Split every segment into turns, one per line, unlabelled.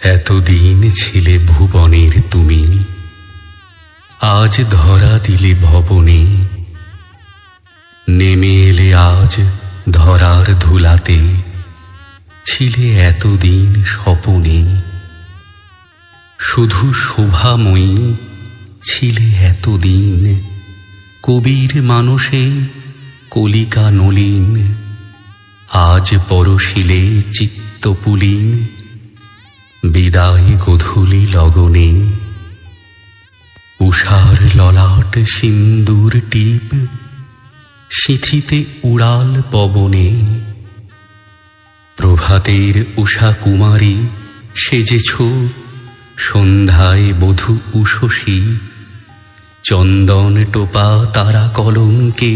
এতদিন ছিলে ভুবনের তুমি, আজ ধরা দিলে ভবনে। নেমে এলে আজ ধরার ধুলাতে, ছিলে এতদিন স্বপনে। শুধু শোভাময়ী ছিলে এতদিন, কবির মানসে কলিকা নলিন। আজ পরশিলে চিত্তপুলিন, বিদায় গোধূলি লগনে। উষার ললাট সিন্দুর টিপ, সিঁথিতে উড়াল পবনে। প্রভাতের উষা কুমারী সেজেছ, সন্ধ্যায় বধূ উষসী। চন্দন টোপা তারা কলঙ্কে,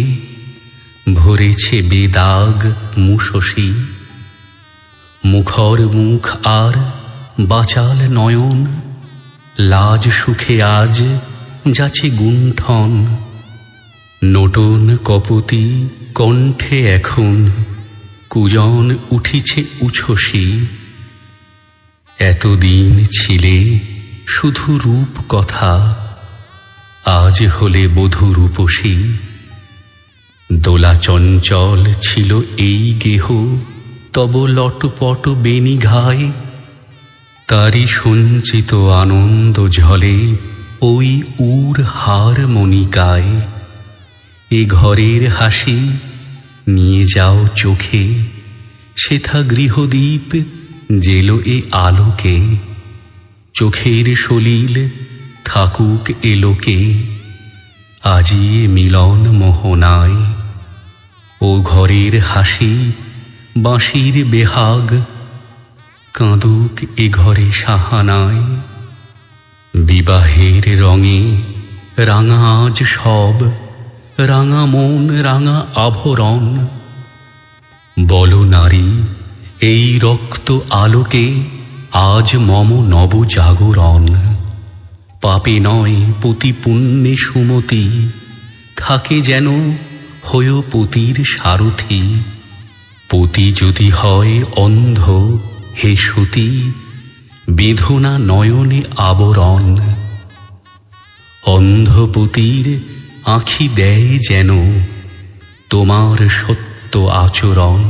ভরেছে বেদাগ মুশসী। মুখর মুখ আর বাচাল নয়ন, লাজ সুখে আজ যাচ্ছে গুণ্ঠন। নটন কপতি কণ্ঠে এখন, কুজন উঠিছে উচ্ছ্বসী। এতদিন ছিলে শুধু রূপ কথা, আজ হলে বধূ রূপসী। দোলা চঞ্চল ছিল এই গেহ, তব লটপট বেণী ঘায়। তারি সঞ্চিত আনন্দ ঝলে, ওই উর হারমোনিকায়। এ ঘরের হাসি নিয়ে যাও চোখে, সেথা গৃহদীপ জেলো এ আলোকে। চোখের সলিল থাকুক এলোকে, আজিয়ে মিলন মোহনায়। ও ঘরের হাসি বাঁশির বেহাগ, কাঁদুক এ ঘরে সাহানায়। বিবাহের রঙে রাঙা আজ সব, রাঙা মন রাঙা আভরণ। বল নারী এই রক্ত আলোকে, আজ মম নব জাগরণ। পাপে নয় পতি পুণ্যে সুমতি, থাকে যেন হয় পতির সারথি। পতি যদি হয় অন্ধ হে সতী, বেঁধো না নয়নে আবরণ। অন্ধপতির আঁখি দেয় যেন তোমার সত্য আচরণ।